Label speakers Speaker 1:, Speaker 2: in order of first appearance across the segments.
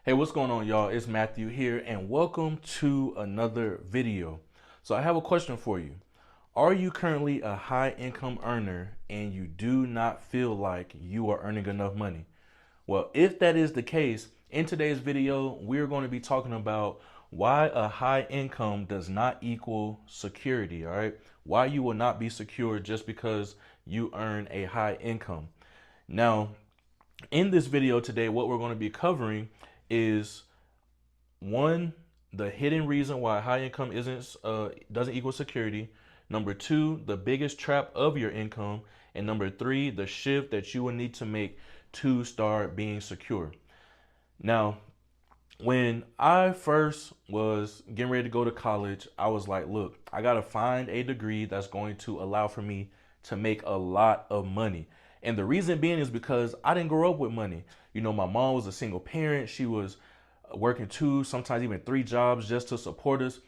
Speaker 1: Hey, what's going on, y'all? It's Matthew here, and welcome to another video. So I have a question for you. Are you currently a high income earner and you do not feel like you are earning enough money? Well, if that is the case, in today's video, we're going to be talking about why a high income does not equal security, all right? Why you will not be secure just because you earn a high income. Now, in this video today, what we're going to be covering is one, the hidden reason why high income isn't doesn't equal security. Number two, the biggest trap of your income. And number three, the shift that you will need to make to start being secure. Now, when I first was getting ready to go to college, I was like, look, I got to find a degree that's going to allow for me to make a lot of money. And the reason being is because I didn't grow up with money. You know, my mom was a single parent. She was working two, sometimes even three jobs just to support us.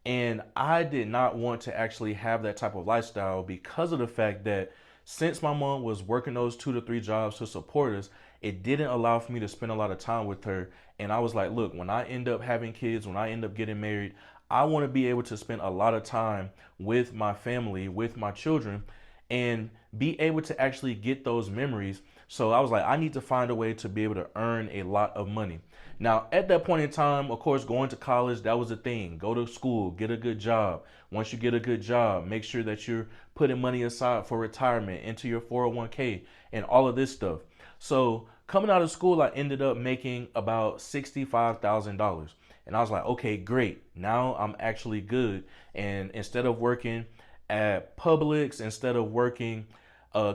Speaker 1: And I did not want to actually have that type of lifestyle because of the fact that since my mom was working those 2 to 3 jobs to support us, it didn't allow for me to spend a lot of time with her. And I was like, look, when I end up having kids, when I end up getting married, I want to be able to spend a lot of time with my family, with my children, and be able to actually get those memories. So I was like, I need to find a way to be able to earn a lot of money. Now, at that point in time, of course, going to college, that was the thing. Go to school, get a good job. Once you get a good job, make sure that you're putting money aside for retirement into your 401k and all of this stuff. So coming out of school, I ended up making about $65,000. And I was like, okay, great. Now I'm actually good. And instead of working at Publix, instead of working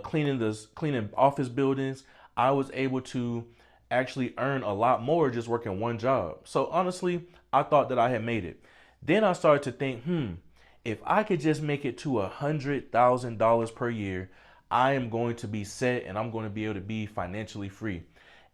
Speaker 1: cleaning office buildings, I was able to actually earn a lot more just working one job. So honestly, I thought that I had made it. Then I started to think, if I could just make it to $100,000 per year, I am going to be set and I'm going to be able to be financially free.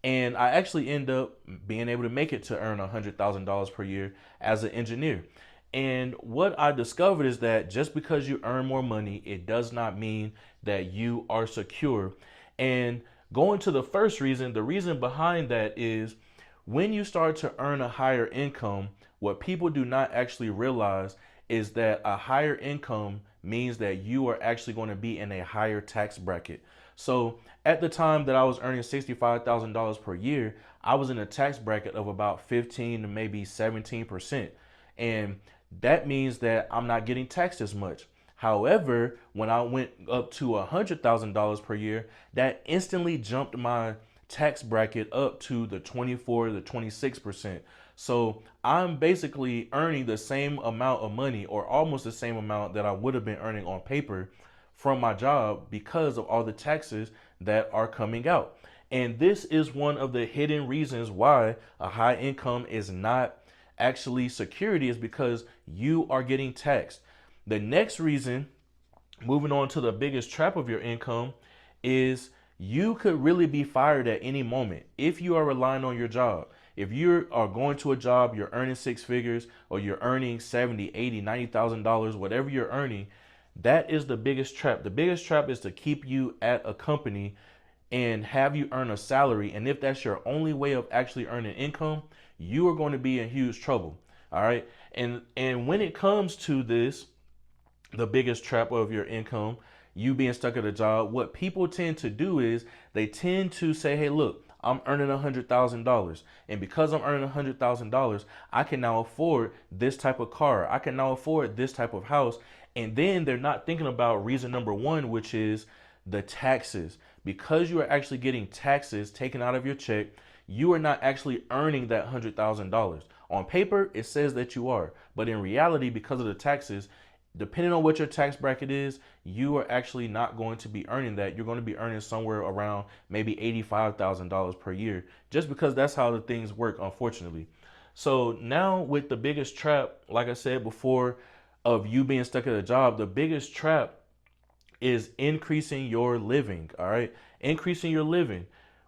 Speaker 1: And I actually end up being able to make it to earn $100,000 per year as an engineer. And what I discovered is that just because you earn more money, it does not mean that you are secure. And going to the first reason, the reason behind that is when you start to earn a higher income, what people do not actually realize is that a higher income means that you are actually going to be in a higher tax bracket. So at the time that I was earning $65,000 per year, I was in a tax bracket of about 15 to maybe 17%. And that means that I'm not getting taxed as much. However, when I went up to $100,000 per year, that instantly jumped my tax bracket up to the 24 to 26%. So I'm basically earning the same amount of money or almost the same amount that I would have been earning on paper from my job because of all the taxes that are coming out. And this is one of the hidden reasons why a high income is not actually security, is because you are getting taxed. The next reason, moving on to the biggest trap of your income, is you could really be fired at any moment if you are relying on your job. If you are going to a job, you're earning six figures, or you're earning 70, 80, $90,000, whatever you're earning, that is the biggest trap. The biggest trap is to keep you at a company and have you earn a salary. And if that's your only way of actually earning income, you are going to be in huge trouble. All right. And when it comes to this, the biggest trap of your income, you being stuck at a job, what people tend to do is they tend to say, hey, look, I'm earning $100,000. And because I'm earning $100,000, I can now afford this type of car. I can now afford this type of house. And then they're not thinking about reason number one, which is the taxes. Because you are actually getting taxes taken out of your check, you are not actually earning that $100,000. On paper, it says that you are. But in reality, because of the taxes, depending on what your tax bracket is, you are actually not going to be earning that. You're going to be earning somewhere around maybe $85,000 per year, just because that's how the things work, unfortunately. So now with the biggest trap, like I said before, of you being stuck at a job, the biggest trap is increasing your living. All right. Increasing your living.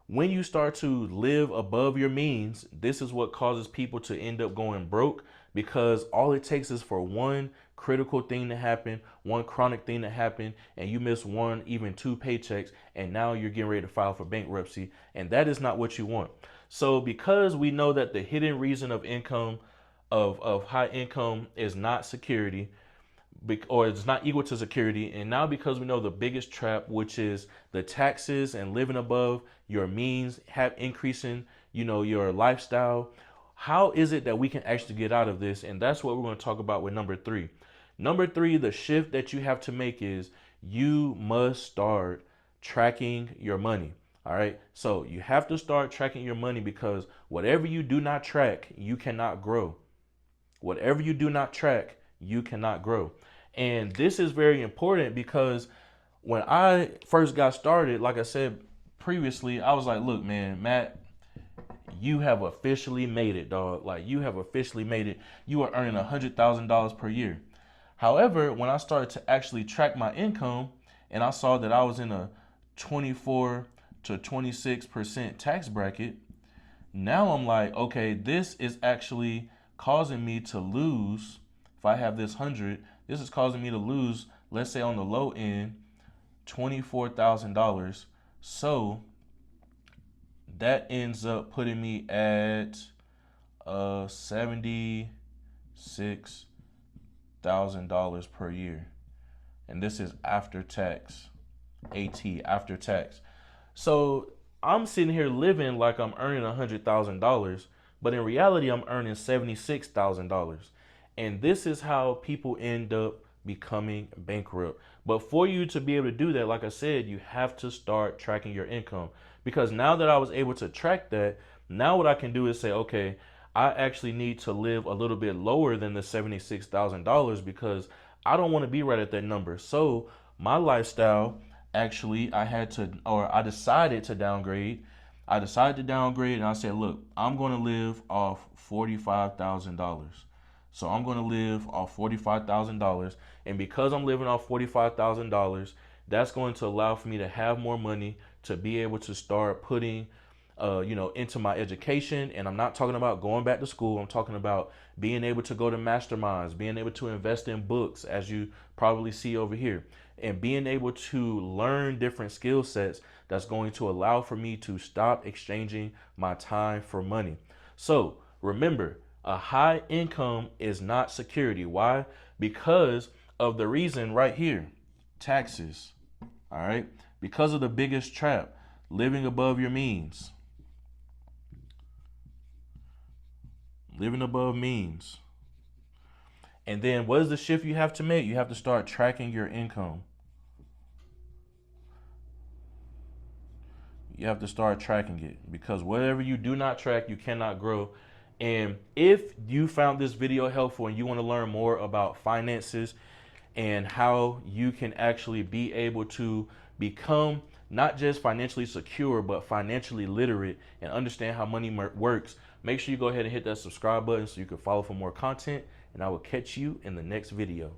Speaker 1: When you start to live above your means, this is what causes people to end up going broke, because all it takes is for one critical thing to happen, one chronic thing to happen, and you miss one, even two paychecks, and now you're getting ready to file for bankruptcy. And that is not what you want. So because we know that the hidden reason of income, of high income, is not security, or it's not equal to security. And now because we know the biggest trap, which is the taxes and living above your means, have increasing, your lifestyle. How is it that we can actually get out of this? And that's what we're going to talk about with number three. Number three, the shift that you have to make is you must start tracking your money. All right. So you have to start tracking your money, because whatever you do not track, you cannot grow. Whatever you do not track, you cannot grow. And this is very important, because when I first got started, like I said previously, I was like, look, man, Matt, you have officially made it, dog. Like, you have officially made it. You are earning $100,000 per year. However, when I started to actually track my income and I saw that I was in a 24 to 26% tax bracket, now I'm like, okay, this is actually causing me to lose. If I have this 100, this is causing me to lose, let's say on the low end, $24,000. So that ends up putting me at $76,000 per year. And this is after tax, after tax. So I'm sitting here living like I'm earning $100,000, but in reality, I'm earning $76,000. And this is how people end up becoming bankrupt. But for you to be able to do that, like I said, you have to start tracking your income. Because now that I was able to track that, now what I can do is say, okay, I actually need to live a little bit lower than the $76,000, because I don't want to be right at that number. So my lifestyle, actually, I decided to downgrade. I decided to downgrade, and I said, look, I'm going to live off $45,000. So I'm going to live off $45,000. And because I'm living off $45,000, that's going to allow for me to have more money to be able to start putting, into my education. And I'm not talking about going back to school. I'm talking about being able to go to masterminds, being able to invest in books, as you probably see over here, and being able to learn different skill sets that's going to allow for me to stop exchanging my time for money. So remember, a high income is not security. Why? Because of the reason right here, taxes. All right. Because of the biggest trap, living above your means. Living above means. And then what is the shift you have to make? You have to start tracking your income. You have to start tracking it, because whatever you do not track, you cannot grow. And if you found this video helpful and you want to learn more about finances and how you can actually be able to become not just financially secure, but financially literate and understand how money works, make sure you go ahead and hit that subscribe button so you can follow for more content. And I will catch you in the next video.